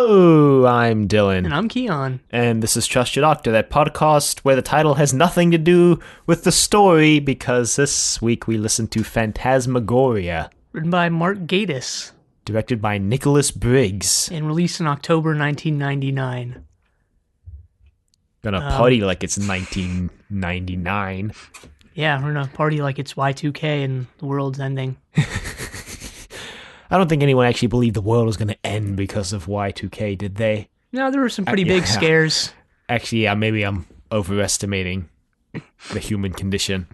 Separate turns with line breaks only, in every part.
Hello, I'm Dylan.
And I'm Keon.
And this is Trust Your Doctor, that podcast where the title has nothing to do with the story because this week we listened to Phantasmagoria.
Written by Mark Gatiss.
Directed by Nicholas Briggs.
And released in October 1999.
Gonna party like it's 1999.
Yeah, we're gonna party like it's Y2K and the world's ending.
I don't think anyone actually believed the world was gonna end because of Y2K, did they?
No, there were some pretty big scares.
Actually, yeah, maybe I'm overestimating the human condition.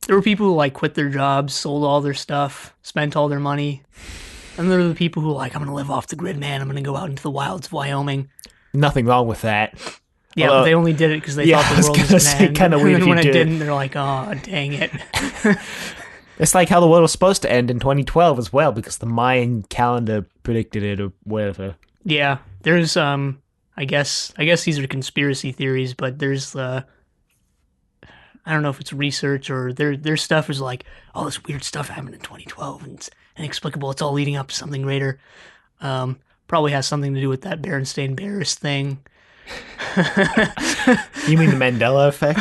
There were people who quit their jobs, sold all their stuff, spent all their money. And there were the people who were like, I'm gonna live off the grid, man. I'm gonna go out into the wilds of Wyoming.
Nothing wrong with that.
Yeah, but they only did it because they thought the world was going to end.
Kind of weird
and
if
then when
you
it
did.
didn't, they're like, oh, dang it.
It's like how the world was supposed to end in 2012 as well, because the Mayan calendar predicted it or whatever.
Yeah, there's, I guess these are conspiracy theories, but there's, I don't know if it's research or their stuff is like, oh, this weird stuff happened in 2012 and it's inexplicable. It's all leading up to something greater. Probably has something to do with that Berenstain-Bears thing.
You mean the Mandela effect?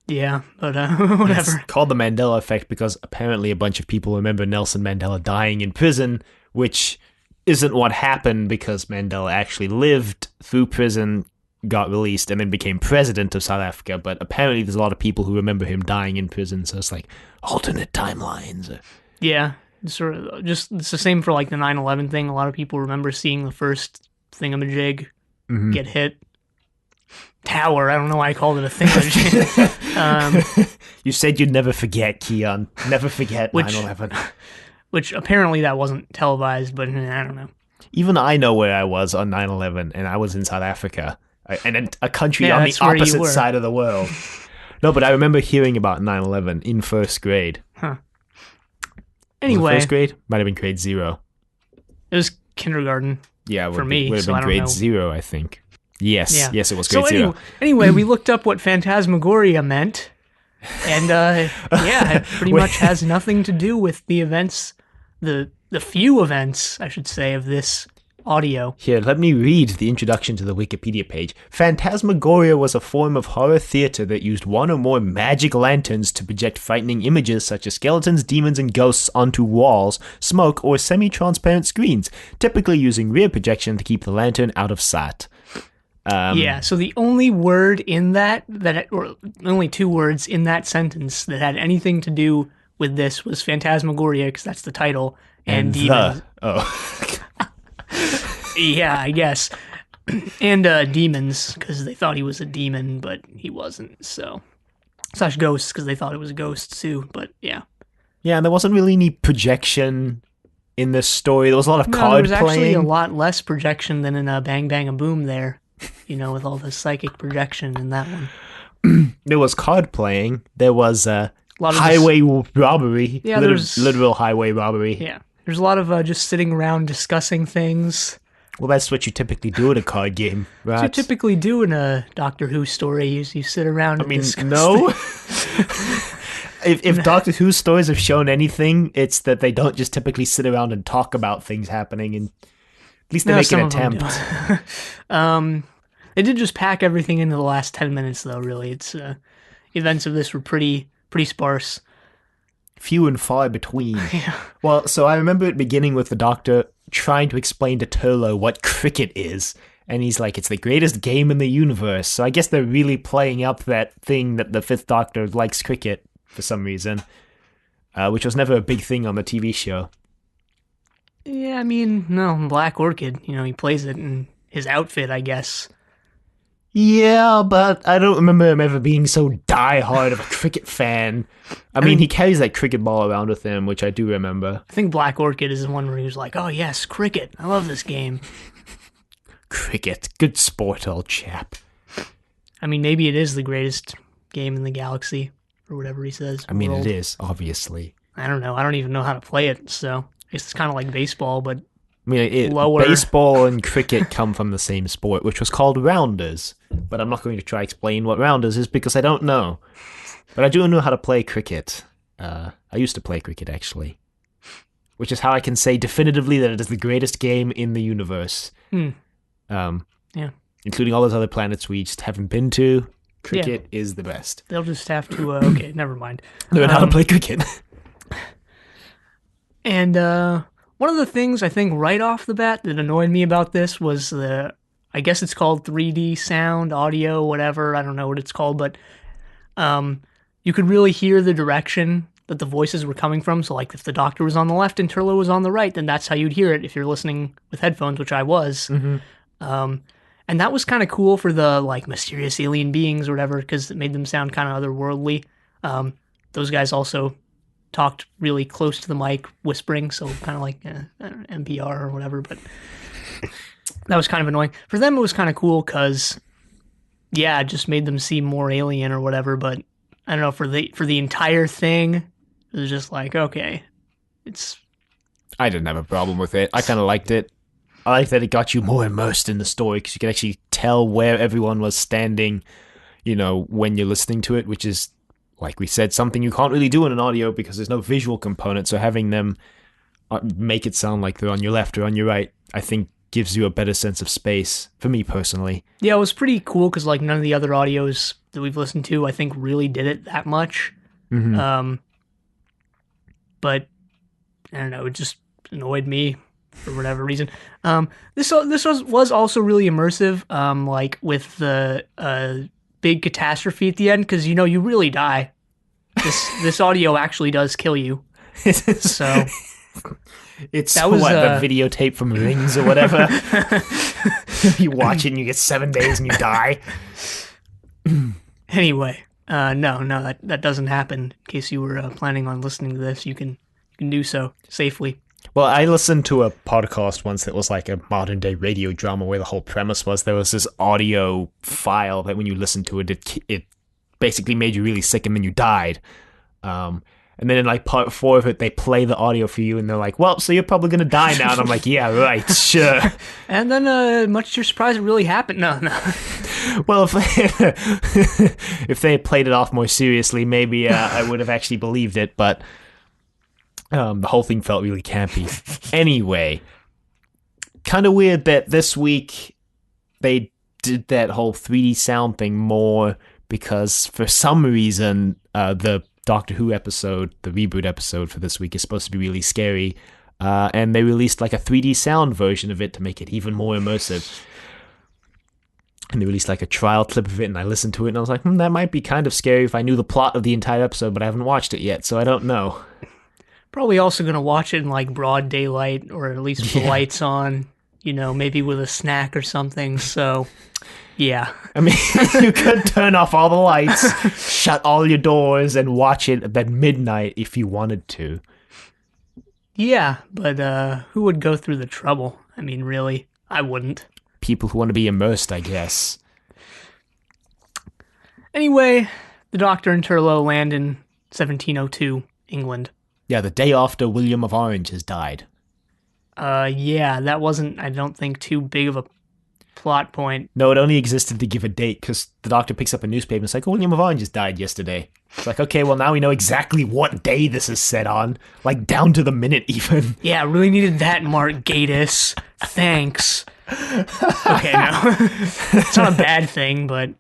Yeah, but whatever.
It's called the Mandela effect because apparently a bunch of people remember Nelson Mandela dying in prison, which isn't what happened because Mandela actually lived through prison, got released, and then became president of South Africa. But apparently there's a lot of people who remember him dying in prison, so it's like alternate timelines.
Yeah. Sort of, just it's the same for the 9/11 thing. A lot of people remember seeing the first thingamajig get hit. Tower. I don't know why I called it a thingamajig.
You said you'd never forget, Keon. Never forget 9/11.
Which apparently that wasn't televised, but I don't know.
Even I know where I was on 9/11, and I was in South Africa, and in a country on the
that's where you
opposite
were.
side of the world. No, but I remember hearing about 9/11 in first grade.
Huh.
Was it
Anyway,
first grade? Might have been grade 0.
it was kindergarten.
Yeah,
For me,
would have
so I
been
don't
grade
know.
0, I think. Yes,
Yeah.
yes, it was grade 0.
Anyway, we looked up what Phantasmagoria meant, and it pretty much has nothing to do with the events, the few events, I should say, of this audio.
Here, let me read the introduction to the Wikipedia page. Phantasmagoria was a form of horror theater that used one or more magic lanterns to project frightening images such as skeletons, demons, and ghosts onto walls, smoke, or semi-transparent screens, typically using rear projection to keep the lantern out of sight.
So the only word in or only two words in that sentence that had anything to do with this was Phantasmagoria, because that's the title, and demons. Yeah, I guess. And demons, because they thought he was a demon, but he wasn't, so. Slash ghosts, because they thought it was a ghost, too, but yeah.
Yeah, and there wasn't really any projection in this story. There was a lot of card
there was actually
playing.
a lot less projection than in Bang Bang a Boom there, with all the psychic projection in that one.
There was card playing. There was
lot of
highway robbery.
Yeah,
literal highway robbery.
Yeah. There's a lot of just sitting around discussing things.
Well, that's what you typically do in a card game, right?
What you typically do in a Doctor Who story is you sit around and discuss
no.
things.
If Doctor Who stories have shown anything, it's that they don't just typically sit around and talk about things happening, and at least they make an attempt.
They did just pack everything into the last 10 minutes, though, really. It's events of this were pretty sparse.
Few and far between.
Yeah.
Well, so I remember it beginning with the Doctor trying to explain to Turlo what cricket is, and he's like, it's the greatest game in the universe. So I guess they're really playing up that thing that the Fifth Doctor likes cricket for some reason, which was never a big thing on the TV show.
Yeah, no, Black Orchid, he plays it in his outfit, I guess.
Yeah, but I don't remember him ever being so die-hard of a cricket fan. I mean, he carries that cricket ball around with him, which I do remember.
I think Black Orchid is the one where he was like, oh yes, cricket, I love this game.
Cricket, good sport, old chap.
Maybe it is the greatest game in the galaxy, or whatever he says.
It is, obviously.
I don't know, I don't even know how to play it, so I guess it's kind of like baseball, but
lower. Baseball and cricket come from the same sport, which was called rounders. But I'm not going to try to explain what rounders is because I don't know. But I do know how to play cricket. I used to play cricket, actually. which is how I can say definitively that it is the greatest game in the universe.
Yeah.
Including all those other planets we just haven't been to. Cricket is the best.
They'll just have to, okay, never mind.
Learn how to play cricket.
And one of the things I think right off the bat that annoyed me about this was I guess it's called 3D sound, audio, whatever. I don't know what it's called, but you could really hear the direction that the voices were coming from. So, like, if the Doctor was on the left and Turlo was on the right, then that's how you'd hear it if you're listening with headphones, which I was.
Mm-hmm.
And that was kind of cool for the, like, mysterious alien beings or whatever, because it made them sound kind of otherworldly. Those guys also talked really close to the mic, whispering, so kind of like NPR or whatever, but that was kind of annoying. For them, it was kind of cool because, yeah, it just made them seem more alien or whatever, but I don't know, for the entire thing, it was just like, okay,
I didn't have a problem with it. I kind of liked it. I like that it got you more immersed in the story because you could actually tell where everyone was standing, when you're listening to it, which is, like we said, something you can't really do in an audio because there's no visual component. So having them make it sound like they're on your left or on your right, I think gives you a better sense of space, for me personally.
Yeah, it was pretty cool because, like, none of the other audios that we've listened to, I think, really did it that much.
Mm-hmm.
But, I don't know, it just annoyed me for whatever reason. This was also really immersive, like, with the big catastrophe at the end, because, you really die. This audio actually does kill you. So...
It's the videotape from Rings or whatever. You watch it and you get 7 days and you die.
Anyway, no, that doesn't happen. In case you were planning on listening to this, you can do so safely.
Well, I listened to a podcast once that was like a modern day radio drama where the whole premise was there was this audio file that when you listened to it, it basically made you really sick and then you died. And then in like part 4 of it, they play the audio for you, and they're like, "Well, so you're probably gonna die now." And I'm like, "Yeah, right, sure."
And then, much to your surprise, it really happened. No.
Well, if they had played it off more seriously, maybe I would have actually believed it. But the whole thing felt really campy. Anyway, kind of weird that this week they did that whole 3D sound thing more because for some reason the Doctor Who episode, the reboot episode for this week, is supposed to be really scary, and they released like a 3D sound version of it to make it even more immersive. And they released like a trial clip of it, and I listened to it, and I was like, that might be kind of scary if I knew the plot of the entire episode, but I haven't watched it yet, so I don't know.
Probably also going to watch it in like broad daylight, or at least with the lights on, maybe with a snack or something, so... Yeah.
I mean, you could turn off all the lights, shut all your doors, and watch it at midnight if you wanted to.
Yeah, but who would go through the trouble? I mean, really, I wouldn't.
People who want to be immersed, I guess.
Anyway, the Doctor and Turlo land in 1702, England.
Yeah, the day after William of Orange has died.
Yeah, that wasn't, I don't think, too big of a plot point.
No, it only existed to give a date because the Doctor picks up a newspaper and it's like, William of Orange just died yesterday. It's like, okay, well now we know exactly what day this is set on, like down to the minute even.
Yeah, really needed that, Mark Gatiss. Thanks. Okay, no. It's not a bad thing, but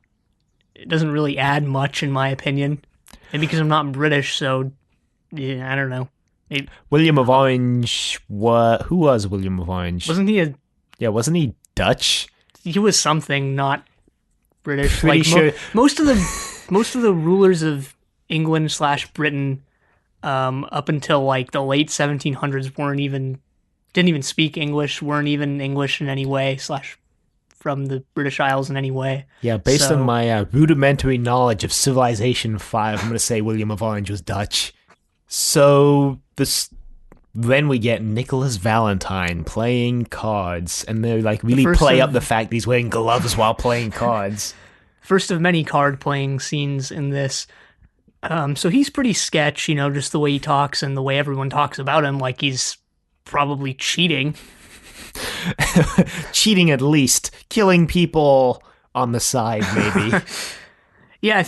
it doesn't really add much in my opinion. Maybe because I'm not British, so yeah, I don't know. Maybe.
William of Orange, who was William of Orange?
Wasn't he
Dutch?
He was something not British.
Pretty sure.
Most of the rulers of England / Britain, up until like the late 1700s, didn't even speak English. Weren't even English in any way / from the British Isles in any way.
Yeah, based on my rudimentary knowledge of Civilization 5, I'm going to say William of Orange was Dutch. So then we get Nicholas Valentine playing cards, and they like really play up the fact that he's wearing gloves while playing cards.
First of many card playing scenes in this. So he's pretty sketch, just the way he talks and the way everyone talks about him, like he's probably cheating.
Cheating at least. Killing people on the side, maybe.
Yeah,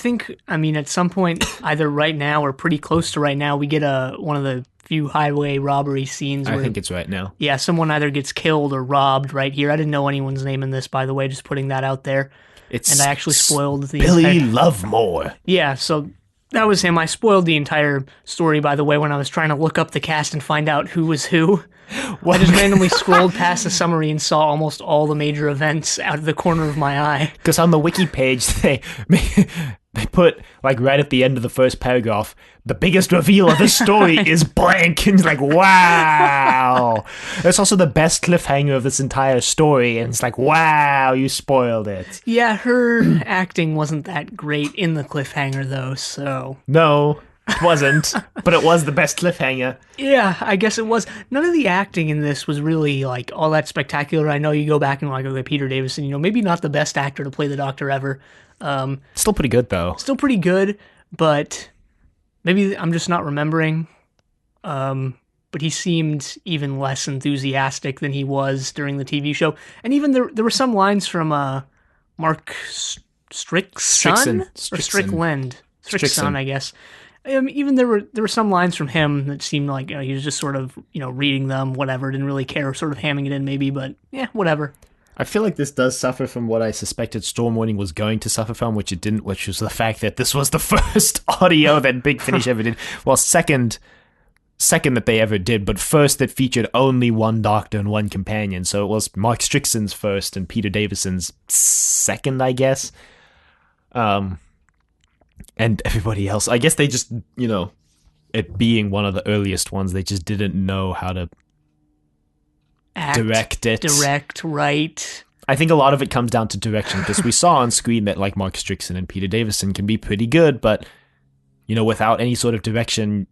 I mean, at some point, either right now or pretty close to right now, we get one of the few highway robbery scenes
I
where,
think it's right now.
yeah, someone either gets killed or robbed right here. I didn't know anyone's name in this, by the way, just putting that out there. And I actually spoiled the
Billy
entire.
Lovemore.
Yeah, so that was him. I spoiled the entire story, by the way, when I was trying to look up the cast and find out who was who. I just randomly scrolled past the summary and saw almost all the major events out of the corner of my eye.
Because on the wiki page, they put, like, right at the end of the first paragraph, the biggest reveal of the story is blank. And it's like, wow. It's also the best cliffhanger of this entire story. And it's like, wow, you spoiled it.
Yeah, her acting wasn't that great in the cliffhanger, though, so.
No, it wasn't. But it was the best cliffhanger.
Yeah, I guess it was. None of the acting in this was really, like, all that spectacular. I know you go back and, like, okay, Peter Davison, maybe not the best actor to play the Doctor ever.
Still pretty good, though.
Still pretty good, but maybe I'm just not remembering. But he seemed even less enthusiastic than he was during the TV show. And even there were some lines from Mark Strickson? Or Strickland. Strickson, I guess. Even there were some lines from him that seemed like he was just sort of, reading them, whatever, didn't really care, sort of hamming it in maybe, but yeah, whatever.
I feel like this does suffer from what I suspected Storm Warning was going to suffer from, which it didn't, which was the fact that this was the first audio that Big Finish ever did. Well, second that they ever did, but first that featured only one Doctor and one companion. So it was Mark Strickson's first and Peter Davison's second, I guess. And everybody else, I guess they just, it being one of the earliest ones, they just didn't know how to direct, right. I think a lot of it comes down to direction, because we saw on screen that, like, Mark Strickson and Peter Davison can be pretty good, but, without any sort of direction,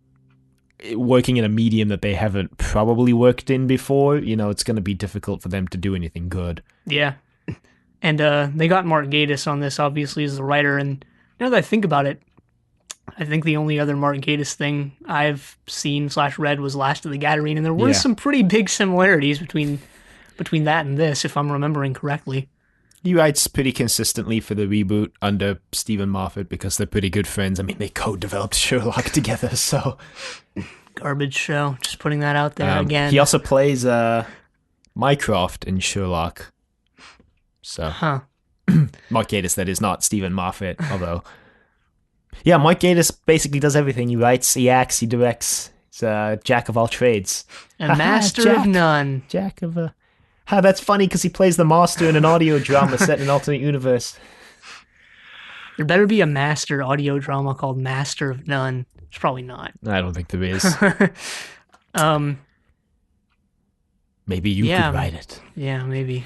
working in a medium that they haven't probably worked in before, it's going to be difficult for them to do anything good. Yeah.
And they got Mark Gatiss on this, obviously, as the writer, and now that I think about it, I think the only other Mark Gatiss thing I've seen/read was Last of the Gadarene, and there were some pretty big similarities between that and this, if I'm remembering correctly.
He writes pretty consistently for the reboot under Stephen Moffat because they're pretty good friends. I mean, they co-developed Sherlock together, so...
Garbage show, just putting that out there again.
He also plays Mycroft in Sherlock. So...
Huh.
Mark Gatiss, that is, not Stephen Moffat, although... Yeah, Mark Gatiss basically does everything. He writes, he acts, he directs. He's a jack of all trades.
A master of none.
Jack of a... that's funny, because he plays the master in an audio drama set in an alternate universe.
There better be a master audio drama called Master of None. It's probably not.
I don't think there is. Maybe you could write it.
Yeah, maybe.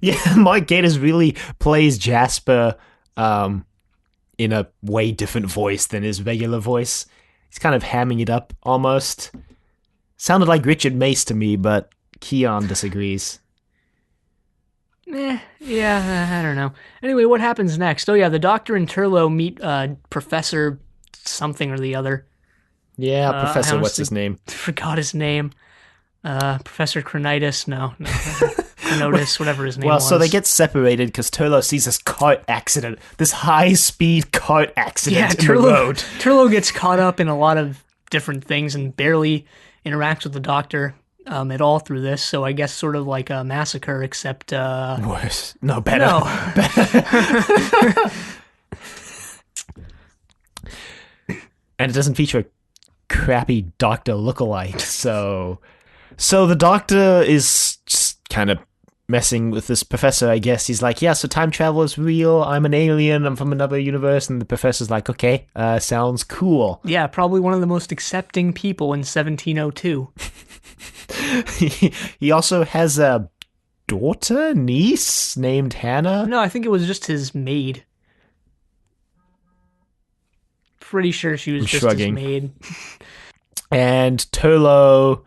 Yeah, Mark Gatiss really plays Jasper in a way different voice than his regular voice. He's kind of hamming it up, almost. Sounded like Richard Mace to me, but Keon disagrees.
Yeah, I don't know. Anyway, what happens next? Oh yeah, the Doctor and Turlough meet Professor something or the other.
Yeah, Professor what's his name?
Forgot his name. Professor Cronitis? No. Cronotis, whatever his name was.
Well, so they get separated because Turlough sees this cart accident, this high-speed cart accident in the road.
Turlough gets caught up in a lot of different things and barely interacts with the Doctor at all through this, so I guess sort of like a massacre, except...
Worse. No, better.
No.
And it doesn't feature a crappy Doctor lookalike, so the Doctor is just kind of messing with this professor, I guess. He's like, yeah, so time travel is real, I'm an alien, I'm from another universe, and the professor's like, okay, sounds cool.
Yeah, probably one of the most accepting people in 1702.
He also has a niece named Hannah?
No, I think it was just his maid. Pretty sure she was just his maid.
And Turlough...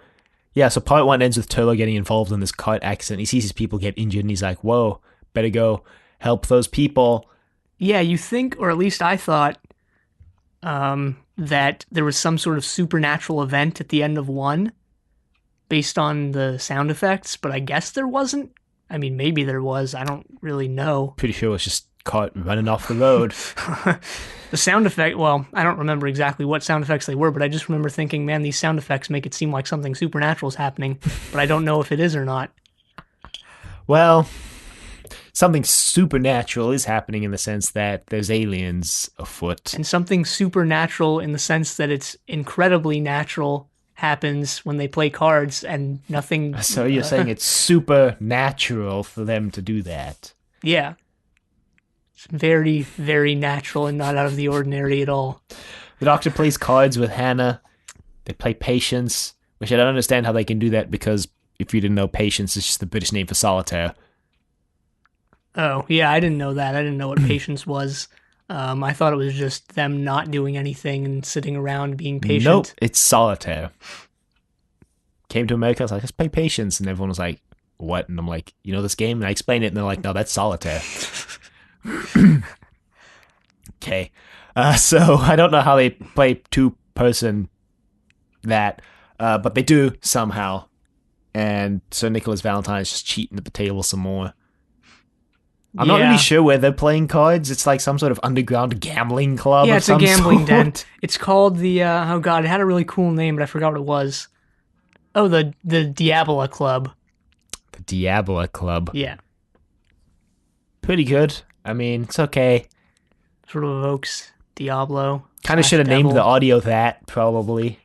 Yeah, so part one ends with Turlough getting involved in this cart accident. He sees his people get injured, and he's like, whoa, better go help those people.
Yeah, you think, or at least I thought, that there was some sort of supernatural event at the end of one, based on the sound effects, but I guess there wasn't. I mean, maybe there was. I don't really know.
Pretty sure it was just cart running off the road.
The sound effect, well, I don't remember exactly what sound effects they were, but I just remember thinking, man, these sound effects make it seem like something supernatural is happening, but I don't know if it is or not.
Well, something supernatural is happening in the sense that there's aliens afoot.
And something supernatural in the sense that it's incredibly natural happens when they play cards and nothing.
So you're saying it's supernatural for them to do that?
Yeah. It's very, very natural and not out of the ordinary at all.
The Doctor plays cards with Hannah. They play Patience, which I don't understand how they can do that because if you didn't know, Patience is just the British name for solitaire.
Oh, yeah, I didn't know that. I didn't know what Patience was. I thought it was just them not doing anything and sitting around being patient.
Nope, it's solitaire. Came to America, I was like, let's play Patience. And everyone was like, what? And I'm like, you know this game? And I explained it, and they're like, no, that's solitaire. Okay. So I don't know how they play two-person that, but they do somehow. And Sir Nicholas Valentine is just cheating at the table some more. I'm not really sure where they're playing cards. It's like some sort of underground gambling club.
Yeah,
of
it's
some
a gambling
sort.
den. It's called the, oh god, it had a really cool name, but I forgot what it was. Oh, the Diabola Club.
The Diabola Club.
Yeah.
Pretty good. I mean, it's okay.
Sort of evokes Diablo.
Kind of should have named the audio that, probably.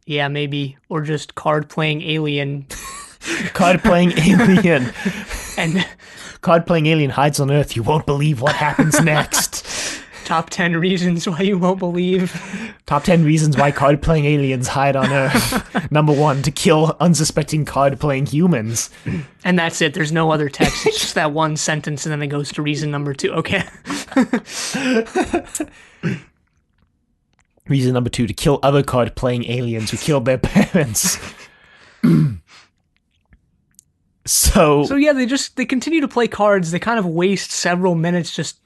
Yeah, maybe. Or just card-playing alien.
Card-playing alien.
And
Card-playing alien hides on Earth. You won't believe what happens next.
top 10 reasons why you won't believe.
Top 10 reasons why card-playing aliens hide on Earth. Number 1, to kill unsuspecting card-playing humans.
And that's it. There's no other text. It's just that one sentence, and then it goes to reason number 2. Okay.
Reason number 2, to kill other card-playing aliens who killed their parents. So
yeah, they continue to play cards. They kind of waste several minutes just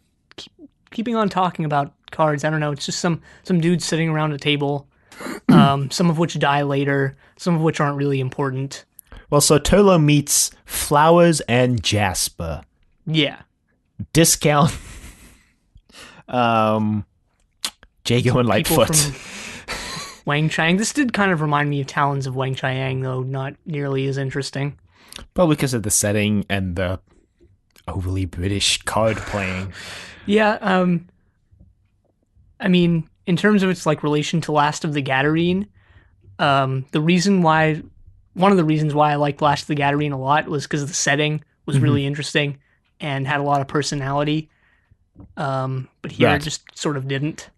keeping on talking about cards. I don't know. It's just some dudes sitting around a table, some of which die later, some of which aren't really important.
Well, so Turlo meets Flowers and Jasper.
Yeah.
Discount Jago and Lightfoot.
Wang Chiang. This did kind of remind me of Talons of Wang Chiang, though not nearly as interesting.
Probably because of the setting and the overly British card playing.
Yeah, I mean, in terms of its like relation to Last of the Gadarene, one of the reasons why I liked Last of the Gadarene a lot was because the setting was really interesting and had a lot of personality. But here it just sort of didn't.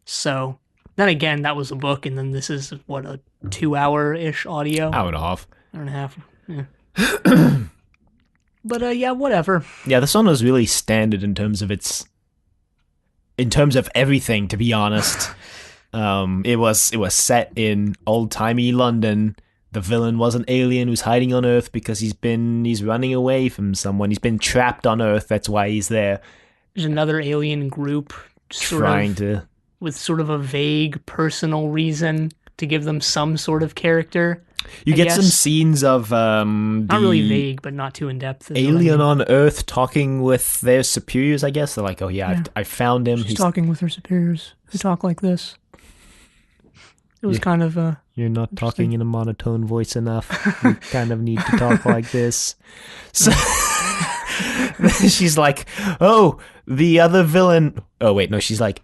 So then again, that was a book, and then this is what, a 2-hour-ish audio?
Hour and a half.
Hour and a half. Yeah. But yeah, whatever.
Yeah, this one was really standard in terms of everything, to be honest. It was set in old-timey London. The villain was an alien who's hiding on Earth because he's running away from someone. He's been trapped on Earth, that's why he's there.
There's another alien group with sort of a vague personal reason to give them some sort of character.
You get some scenes of
not really vague, but not too in depth.
Alien on Earth talking with their superiors, I guess. They're like, oh yeah. I found him.
He's talking with her superiors who talk like this. It was kind of
you're not talking in a monotone voice enough. You kind of need to talk like this. So she's like, oh, the other villain. Oh wait, no, she's like,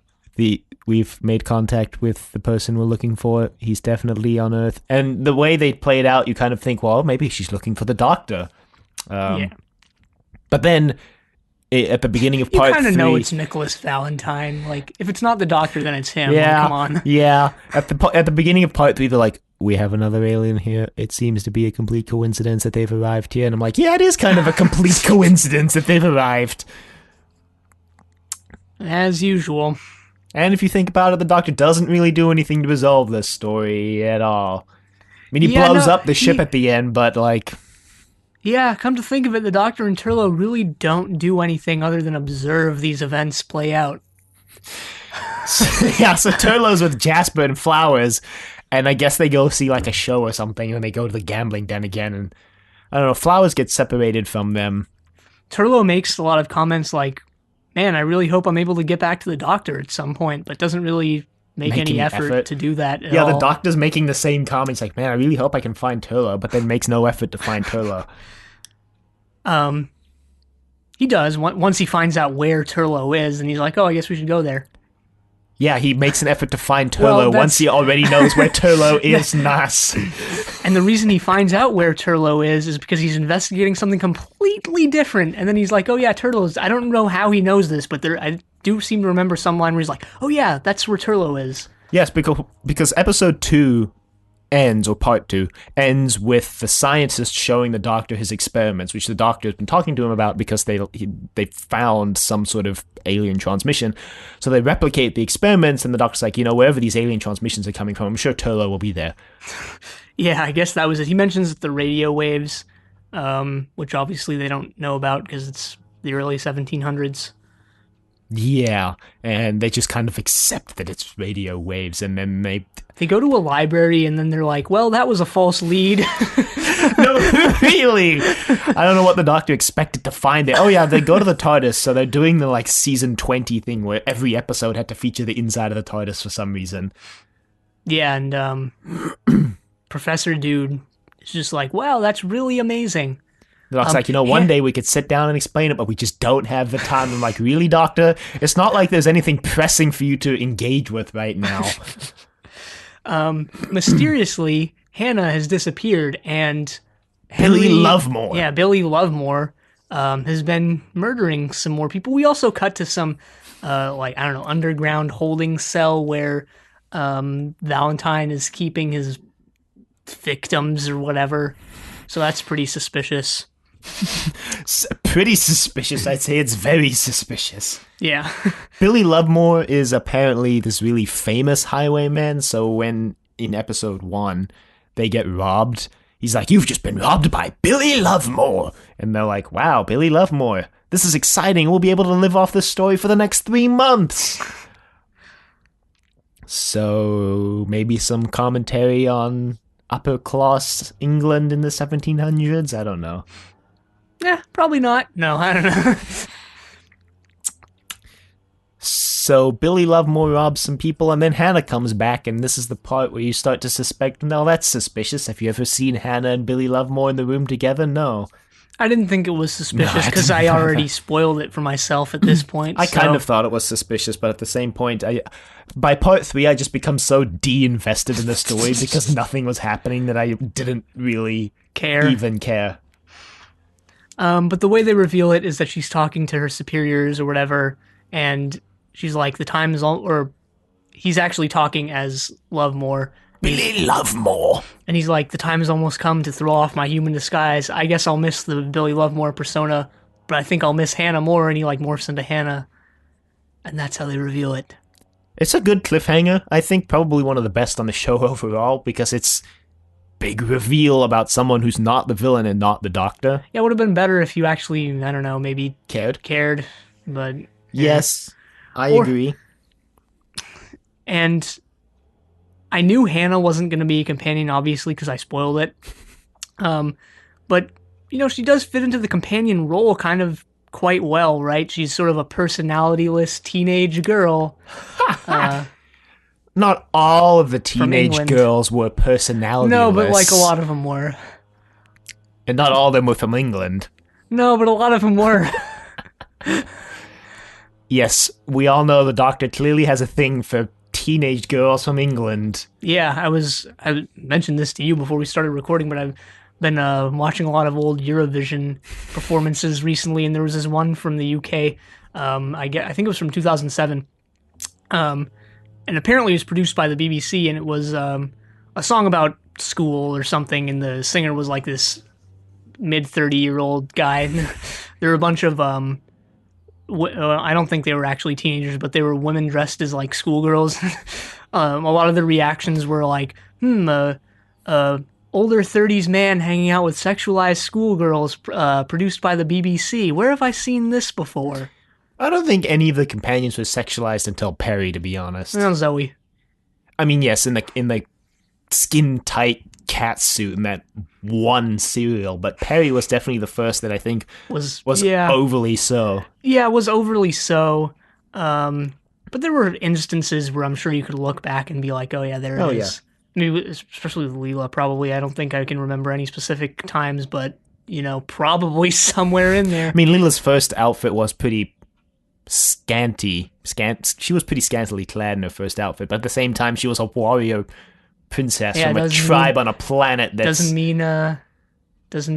we've made contact with the person we're looking for. He's definitely on Earth. And the way they play it out, you kind of think, well, maybe she's looking for the Doctor.
Yeah.
But then at the beginning of part 3...
You kind of know it's Nicholas Valentine. Like, if it's not the Doctor, then it's him.
Yeah,
like, come on.
Yeah. At the beginning of part 3, they're like, we have another alien here. It seems to be a complete coincidence that they've arrived here. And I'm like, yeah, it is kind of a complete coincidence that they've arrived.
As usual.
And if you think about it, the Doctor doesn't really do anything to resolve this story at all. I mean, he blows up the ship at the end, but like...
Yeah, come to think of it, the Doctor and Turlo really don't do anything other than observe these events play out.
So Turlo's with Jasper and Flowers, and I guess they go see like a show or something, and they go to the gambling den again, and I don't know, Flowers gets separated from them.
Turlo makes a lot of comments like, man, I really hope I'm able to get back to the doctor at some point, but doesn't really make
Make
any
any
effort
effort.
to do that at
Yeah, the
all.
doctor's making the same comments like, man, I really hope I can find Turlo, but then makes no effort to find Turlo.
Um, he does once he finds out where Turlo is, and he's like, "Oh, I guess we should go there."
Yeah, he makes an effort to find
Well,
Turlo once he already knows where Turlo is. Nice.
And the reason he finds out where Turlo is because he's investigating something completely different. And then he's like, "Oh yeah, Turlo's." I don't know how he knows this, but I do seem to remember some line where he's like, "Oh yeah, that's where Turlo is."
Yes, because episode 2 ends, or part 2, ends with the scientist showing the doctor his experiments, which the doctor has been talking to him about because they found some sort of alien transmission. So they replicate the experiments, and the doctor's like, wherever these alien transmissions are coming from, I'm sure Turlo will be there.
Yeah, I guess that was it. He mentions the radio waves, which obviously they don't know about because it's the early 1700s.
Yeah, and they just kind of accept that it's radio waves, and then
They go to a library and then they're like, "Well, that was a false lead."
No, really. I don't know what the doctor expected to find there. Oh yeah, they go to the TARDIS, so they're doing the season 20 thing where every episode had to feature the inside of the TARDIS for some reason.
Yeah, and Professor Dude is just like, "Wow, that's really amazing."
The doctor's like, one day we could sit down and explain it, but we just don't have the time. I'm like, really, doctor? It's not like there's anything pressing for you to engage with right now.
Mysteriously, Hannah has disappeared, and
Billy Lovemore.
Yeah, Billy Lovemore has been murdering some more people. We also cut to some, I don't know, underground holding cell where Valentine is keeping his victims or whatever. So that's pretty suspicious.
Pretty suspicious. I'd say it's very suspicious.
Yeah.
Billy Lovemore is apparently this really famous highwayman, so when in episode 1 they get robbed, he's like, "You've just been robbed by Billy Lovemore." And they're like, "Wow, Billy Lovemore. This is exciting. We'll be able to live off this story for the next 3 months." So maybe some commentary on upper class England in the 1700s? I don't know.
Yeah, probably not. No, I don't know.
So Billy Lovemore robs some people, and then Hannah comes back, and this is the part where you start to suspect, no, that's suspicious. Have you ever seen Hannah and Billy Lovemore in the room together? No.
I didn't think it was suspicious because I already spoiled it for myself at this point.
I kind of thought it was suspicious, but at the same point, by part 3, I just become so de-invested in the story because nothing was happening that I didn't really even care.
But the way they reveal it is that she's talking to her superiors or whatever, and she's like, "The time is all," or he's actually talking as Lovemore.
Billy Lovemore.
And he's like, "The time has almost come to throw off my human disguise. I guess I'll miss the Billy Lovemore persona, but I think I'll miss Hannah more." And he morphs into Hannah. And that's how they reveal it.
It's a good cliffhanger. I think probably one of the best on the show overall because it's big reveal about someone who's not the villain and not the doctor.
Yeah, it would have been better if you actually, I don't know, maybe
cared.
But
yes, I agree.
And I knew Hannah wasn't going to be a companion, obviously, because I spoiled it. But, she does fit into the companion role kind of quite well, right? She's sort of a personality-less teenage girl.
Not all of the teenage girls were personality-less.
No, but a lot of them were.
And not all of them were from England.
No, but a lot of them were.
Yes, we all know the Doctor clearly has a thing for teenage girls from England.
Yeah, I mentioned this to you before we started recording, but I've been watching a lot of old Eurovision performances recently, and there was this one from the UK. I think it was from 2007. And apparently it was produced by the BBC, and it was a song about school or something, and the singer was like this mid-30-year-old guy. There were a bunch of, I don't think they were actually teenagers, but they were women dressed as like schoolgirls. A lot of the reactions were like, older 30s man hanging out with sexualized schoolgirls, produced by the BBC. Where have I seen this before?
I don't think any of the companions were sexualized until Perry, to be honest.
No, Zoe.
I mean, yes, in the skin-tight cat suit in that one serial, but Perry was definitely the first that I think
Was
overly so.
Yeah, it was overly so. But there were instances where I'm sure you could look back and be like, oh yeah, there it
Oh, yeah.
is. Maybe especially with Leela, probably. I don't think I can remember any specific times, but probably somewhere in there.
I mean, Leela's first outfit was pretty scanty. She was pretty scantily clad in her first outfit, but at the same time, she was a warrior princess from a tribe on a planet that
doesn't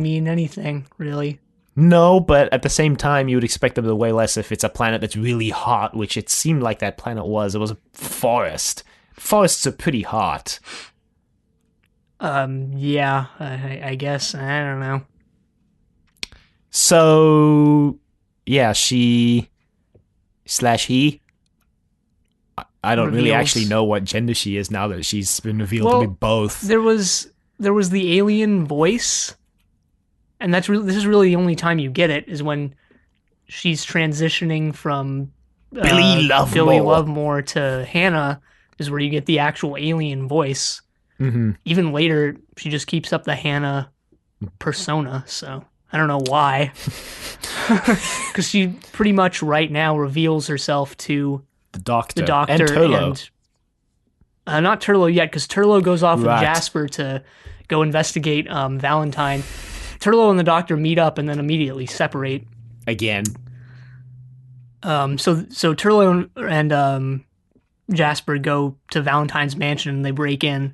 mean anything really.
No, but at the same time, you would expect them to weigh less if it's a planet that's really hot, which it seemed like that planet was. It was a forest. Forests are pretty hot.
Yeah, I guess. I don't know.
So, yeah, she / he. I don't really actually know what gender she is now that she's been revealed to be both.
There was the alien voice, and this is really the only time you get it is when she's transitioning from
Billy
Lovemore to Hannah, is where you get the actual alien voice.
Mm-hmm.
Even later, she just keeps up the Hannah persona, so I don't know why. Because she pretty much right now reveals herself to
the doctor
and
Turlo.
And not Turlo yet, because Turlo goes off with Jasper to go investigate Valentine. Turlo and the doctor meet up and then immediately separate.
Again.
So Turlo and Jasper go to Valentine's mansion and they break in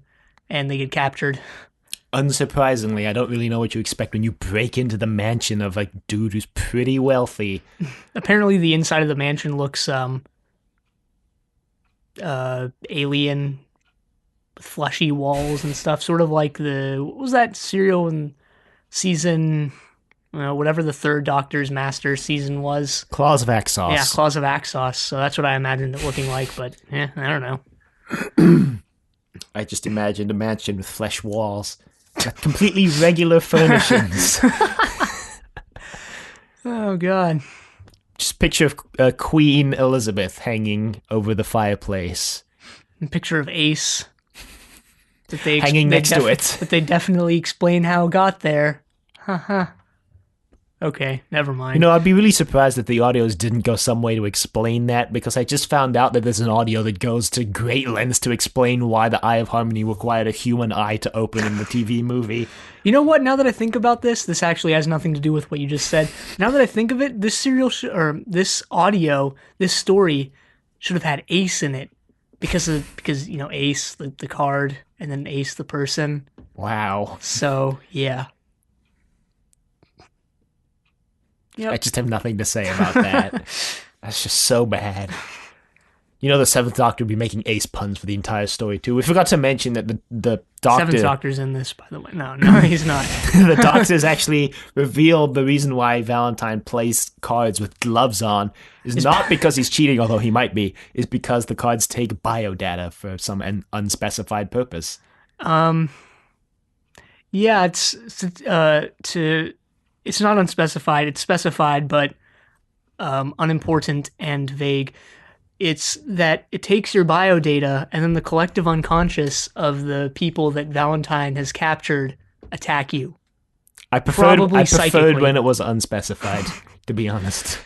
and they get captured.
Unsurprisingly, I don't really know what you expect when you break into the mansion of a dude who's pretty wealthy.
Apparently the inside of the mansion looks alien, with fleshy walls and stuff, sort of like what was that serial in season, whatever the third Doctor's Master season was?
Claws of Axos.
Yeah, Claws of Axos. So that's what I imagined it looking like, but I don't know.
I just imagined a mansion with flesh walls. Completely regular furnishings.
Oh, God.
Just picture of Queen Elizabeth hanging over the fireplace.
And picture of Ace.
Hanging next to it.
But they definitely explain how it got there. Haha. Okay, never mind.
I'd be really surprised if the audios didn't go some way to explain that, because I just found out that there's an audio that goes to great lengths to explain why the Eye of Harmony required a human eye to open in the TV movie.
You know what? Now that I think about this actually has nothing to do with what you just said. Now that I think of it, this this audio, this story should have had Ace in it because Ace the card and then Ace the person.
Wow.
So yeah. Yep.
I just have nothing to say about that. That's just so bad. The Seventh Doctor would be making Ace puns for the entire story, too. We forgot to mention that the Doctor...
Seventh Doctor's in this, by the way. No, he's not.
The Doctor's actually revealed the reason why Valentine plays cards with gloves on is not because he's cheating, although he might be, is because the cards take biodata for some unspecified purpose.
Yeah, it's not unspecified. It's specified, but unimportant and vague. It's that it takes your biodata and then the collective unconscious of the people that Valentine has captured attack you.
I preferred when it was unspecified, to be honest.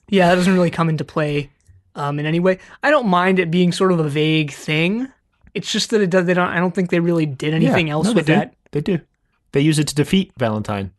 Yeah, that doesn't really come into play in any way. I don't mind it being sort of a vague thing. It's just that I don't think they really did anything else with that.
They do. They use it to defeat Valentine.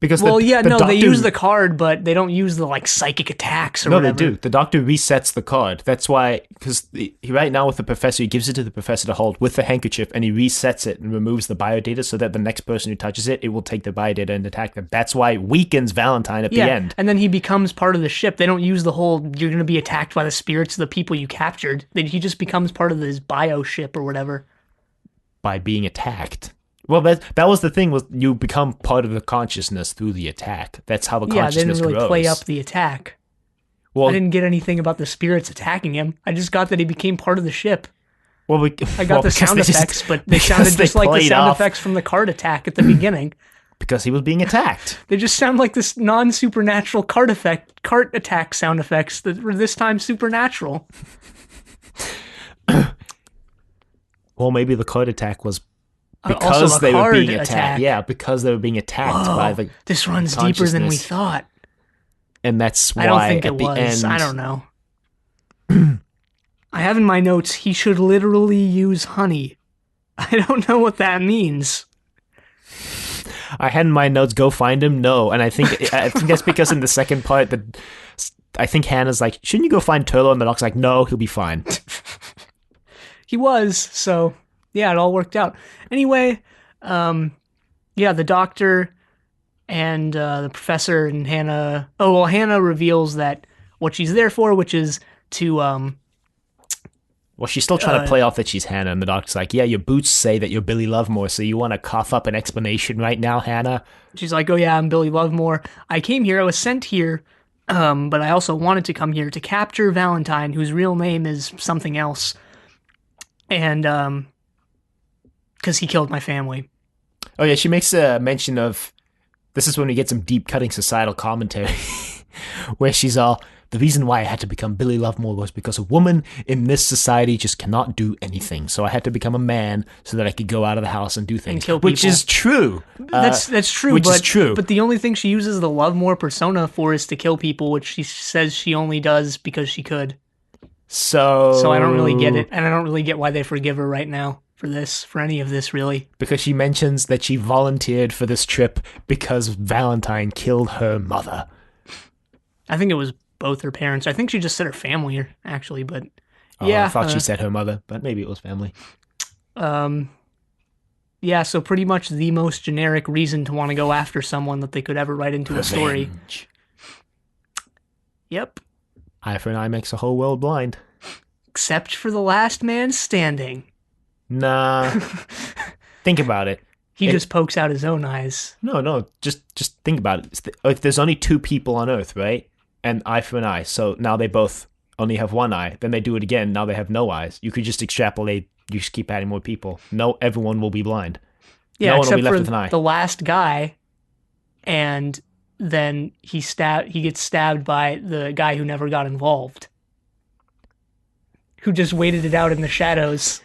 Because
they use the card, but they don't use the psychic attacks or whatever.
No, they do. The Doctor resets the card. That's why, because right now with the Professor, he gives it to the Professor to hold with the handkerchief, and he resets it and removes the biodata so that the next person who touches it, it will take the biodata and attack them. That's why it weakens Valentine at the end.
And then he becomes part of the ship. They don't use the whole, you're going to be attacked by the spirits of the people you captured. He just becomes part of his bio ship or whatever.
By being attacked. Well, that was the thing, was you become part of the consciousness through the attack. That's how the consciousness grows.
They didn't really play up the attack. Well, I didn't get anything about the spirits attacking him. I just got that he became part of the ship. I got the sound effects, but they sounded just like the sound effects from the card attack at the beginning.
Because he was being attacked.
They just sound like this non-supernatural card attack sound effects that were this time supernatural.
Well, maybe the card attack was
Also,
because
a
they were
card
being
attack.
attacked. Yeah, because they were being attacked by
Whoa,
the
this runs deeper than we
consciousness.
thought.
And that's
I don't
why
think it
at the
was. I
end,
don't know. I have in my notes, he should literally use honey. I don't know what that means.
I had in my notes, go find him. No, and I think that's because in the second part that I think Hannah's like, shouldn't you go find Turlo? And the doc's like, no, he'll be fine.
He was, so yeah, it all worked out. Anyway, yeah, the doctor and the professor and Hannah. Oh well, Hannah reveals that what she's there for, which is to
Well, she's still trying to play off that she's Hannah, and the doctor's like, yeah, your boots say that you're Billy Lovemore, so you want to cough up an explanation right now, Hannah?
she's like, oh yeah, I'm Billy Lovemore. I came here. I was sent here, but I also wanted to come here to capture Valentine, whose real name is something else, and because he killed my family.
Oh yeah, she makes a mention of, this is when we get some deep cutting societal commentary, where she's all, the reason why I had to become Billy Lovemore was because a woman in this society just cannot do anything. So I had to become a man so that I could go out of the house and do things.
kill
Which
people.
is true.
That's true.
Which
but,
is true.
But the only thing she uses the Lovemore persona for is to kill people, which she says she only does because she could.
So
I don't really get it, and I don't really get why they forgive her right now for any of this, really.
Because she mentions that she volunteered for this trip because Valentine killed her mother.
I think it was both her parents. I think she just said her family, actually, but
Oh,
yeah.
I thought she said her mother, but maybe it was family.
Yeah, so pretty much the most generic reason to want to go after someone that they could ever write into a story.
Revenge.
Yep.
Eye for an eye makes the whole world blind.
Except for the last man standing.
Nah. Think about it.
He just pokes out his own eyes.
No, just think about it. If there's only two people on Earth, right? And eye for an eye, so now they both only have one eye. Then they do it again, now they have no eyes. You could just extrapolate, you just keep adding more people. No, everyone will be blind.
Yeah,
no one will
except
be left
for
with an eye.
the last guy, and then he gets stabbed by the guy who never got involved. Who just waited it out in the shadows.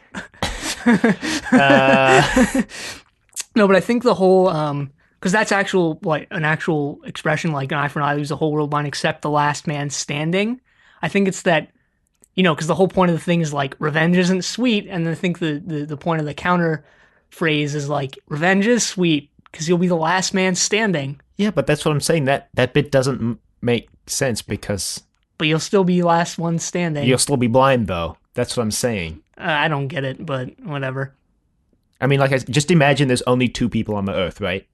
No, but I think the whole because that's an actual expression, like an eye for an eye, lose the whole world blind except the last man standing. I think it's that, because the whole point of the thing is like revenge isn't sweet, and I think the point of the counter phrase is like revenge is sweet because you'll be the last man standing.
Yeah, but that's what I'm saying. That bit doesn't make sense because
But you'll still be last one standing.
you'll still be blind, though. That's what I'm saying.
I don't get it, but whatever.
I mean, just imagine there's only two people on the Earth, right?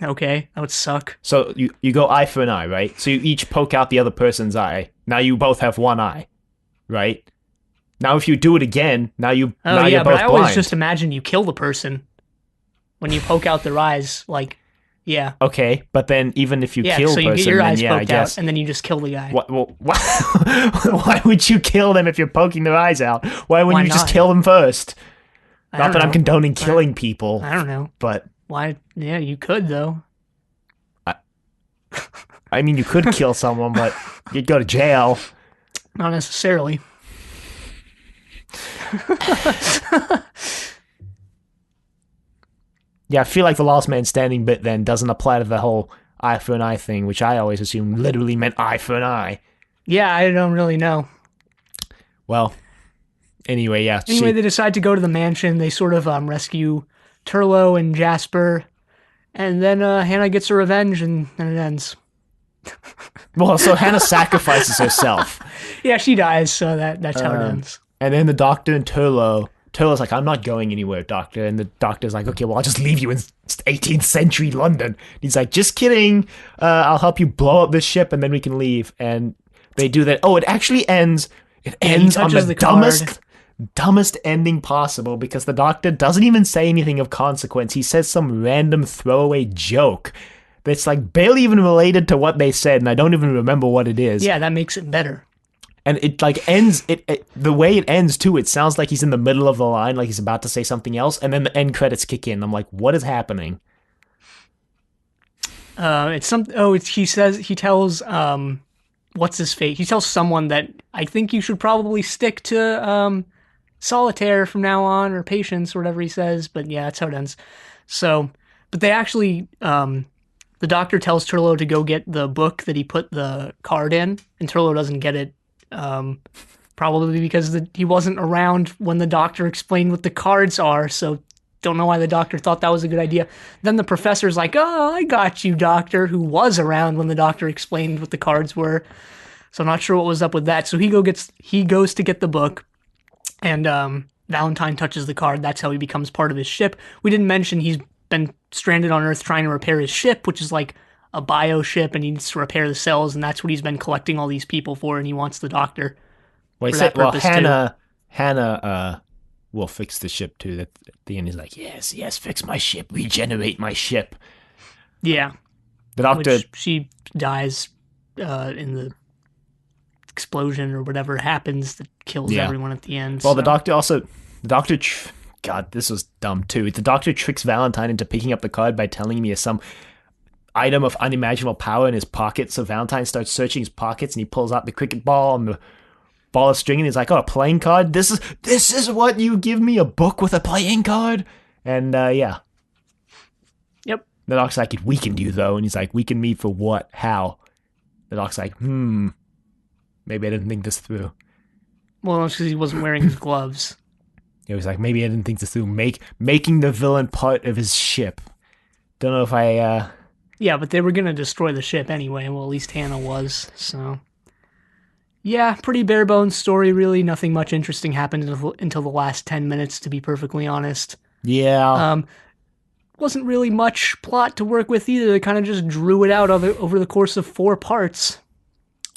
Okay, that would suck.
So you go eye for an eye, right? So you each poke out the other person's eye. Now you both have one eye, right? Now if you do it again, now you're both
but I
blind.
always just imagine you kill the person when you poke out their eyes. Like, yeah.
Okay, but then even if you kill
so
a
you
person,
get your
then
eyes
yeah, I
poked
guess.
out, and then you just kill the guy.
Why would you kill them if you're poking their eyes out? Why wouldn't you just
not?
kill them first?
I
Not
don't
that I'm
know.
condoning killing people,
I don't know.
but
Why? Yeah, you could, though.
I mean, you could kill someone, but you'd go to jail.
Not necessarily.
Yeah, I feel like the last man standing bit then doesn't apply to the whole eye for an eye thing, which I always assumed literally meant eye for an eye.
Yeah, I don't really know.
Well, anyway, yeah.
Anyway, they decide to go to the mansion. They sort of rescue Turlo and Jasper. And then Hannah gets her revenge, and then it ends.
Well, so Hannah sacrifices herself.
Yeah, she dies, so that's how it ends.
And then the doctor and Turlo's like, I'm not going anywhere, doctor. And the doctor's like, okay, well, I'll just leave you in 18th century London. And he's like, just kidding. I'll help you blow up this ship and then we can leave. And they do that. Oh, it actually ends. It ends on the dumbest ending possible because the doctor doesn't even say anything of consequence. He says some random throwaway joke that's like barely even related to what they said, and I don't even remember what it is.
Yeah, that makes it better.
And it like ends, the way it ends too, it sounds like he's in the middle of the line, like he's about to say something else, and then the end credits kick in. I'm like, what is happening?
He tells what's his fate? He tells someone that I think you should probably stick to solitaire from now on, or patience, or whatever he says. But yeah, that's how it ends. So, but they actually, the doctor tells Turlo to go get the book that he put the card in, and Turlo doesn't get it. Probably because he wasn't around when the doctor explained what the cards are, so don't know why the doctor thought that was a good idea. Then the professor's like, oh, I got you, doctor, who was around when the doctor explained what the cards were. So I'm not sure what was up with that. So he goes to get the book, and Valentine touches the card. That's how he becomes part of his ship. We didn't mention he's been stranded on Earth trying to repair his ship, which is like a bio ship, and he needs to repair the cells, and that's what he's been collecting all these people for, and he wants the doctor.
Well, he said, well, Hannah will fix the ship too. At the end, he's like, yes, fix my ship, regenerate my ship.
Yeah.
The doctor...
Which she dies in the explosion or whatever happens that kills everyone at the end.
Well, so. God, this was dumb too. The doctor tricks Valentine into picking up the card by telling me some item of unimaginable power in his pocket. So Valentine starts searching his pockets, and he pulls out the cricket ball and the ball of string, and he's like, oh, a playing card? This is what you give me, a book with a playing card? And yeah.
Yep.
The doc's like, it weakened you though, and he's like, weakened me for what? How? The doc's like, maybe I didn't think this through.
Well, it's because he wasn't wearing his gloves.
It was like, maybe I didn't think this through. Making the villain part of his ship. Don't know if I...
Yeah, but they were going to destroy the ship anyway. Well, at least Hannah was, so... Yeah, pretty bare bones story, really. Nothing much interesting happened until the last 10 minutes, to be perfectly honest.
Yeah.
Wasn't really much plot to work with either. They kind of just drew it out over the course of 4 parts.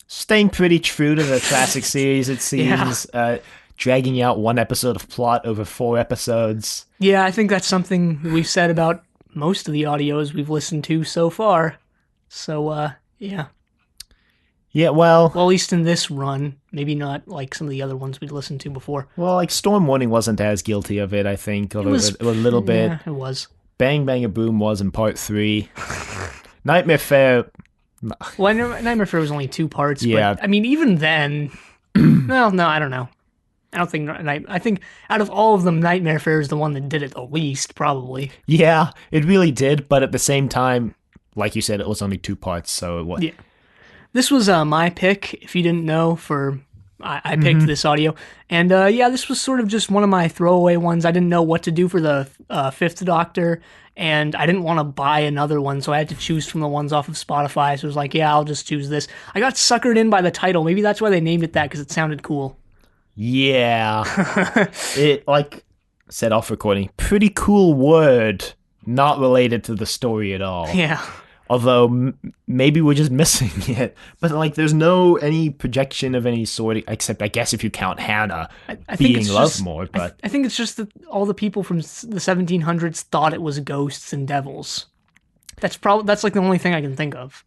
Staying pretty true to the classic series, it seems. Yeah. Dragging out 1 episode of plot over 4 episodes.
Yeah, I think that's something we've said about most of the audios we've listened to so far. So, yeah.
Yeah, well,
at least in this run, maybe not like some of the other ones we'd listened to before.
Well, like Storm Warning wasn't as guilty of it, I think, although a little bit.
Yeah, it was.
Bang Bang a Boom was in part 3. Nightmare Fair.
Well, Nightmare Fair was only 2 parts. Yeah. But, I mean, even then, well, no, I don't know. I think out of all of them, Nightmare Fair is the one that did it the least, probably.
Yeah, it really did, but at the same time, like you said, it was only 2 parts, so it was.
Yeah. This was my pick, if you didn't know, I picked this audio. And yeah, this was sort of just one of my throwaway ones. I didn't know what to do for the 5th Doctor, and I didn't want to buy another one, so I had to choose from the ones off of Spotify. So I was like, yeah, I'll just choose this. I got suckered in by the title. Maybe that's why they named it that, because it sounded cool.
Yeah. It, like said off recording, pretty cool word, not related to the story at all.
Yeah.
Although maybe we're just missing it. But like there's any projection of any sort, except I guess if you count Hannah being loved more. But
I think it's just that all the people from the 1700s thought it was ghosts and devils. That's like the only thing I can think of.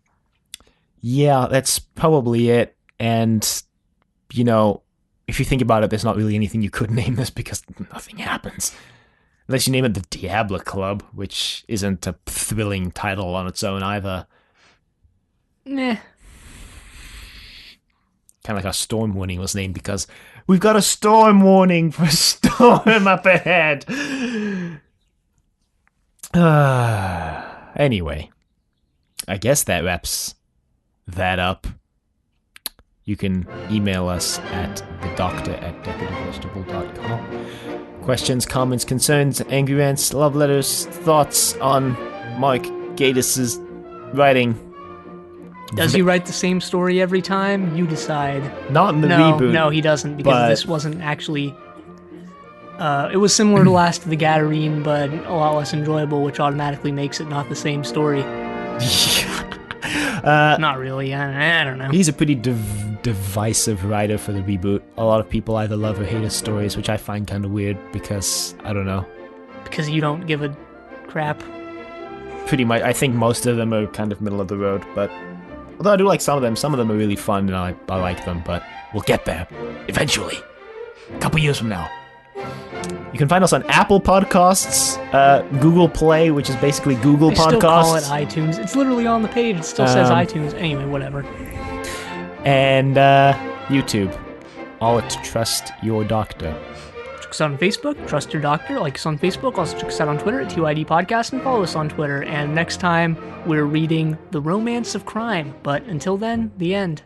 Yeah, that's probably it. And, you know, if you think about it, there's not really anything you could name this because nothing happens. Unless you name it the Diablo Club, which isn't a thrilling title on its own either.
Meh.
Kind of like our Storm Warning was named because we've got a storm warning for a storm up ahead. Anyway, I guess that wraps that up. You can email us at thedoctor@decorativevegetable.com. Questions, comments, concerns, angry rants, love letters, thoughts on Mark Gatiss' writing.
Does he write the same story every time? You decide.
Not in the reboot.
No, he doesn't, because this wasn't actually... it was similar to Last of the Gadarene, but a lot less enjoyable, which automatically makes it not the same story. Not really. I don't know.
He's a pretty divisive writer for the reboot. A lot of people either love or hate his stories, which I find kind of weird because, I don't know.
Because you don't give a crap?
Pretty much. I think most of them are kind of middle of the road, but... Although I do like some of them. Some of them are really fun, and I like them, but we'll get there. Eventually. A couple years from now. You can find us on Apple Podcasts, Google Play, which is basically Google Podcasts.
They still call it iTunes. It's literally on the page. It still says iTunes. Anyway, whatever.
And YouTube. All to trust your doctor.
us out on Facebook, Trust Your Doctor. Like us on Facebook. Also check us out on Twitter at TYD Podcast and follow us on Twitter. And next time, we're reading The Romance of Crime. But until then, the end.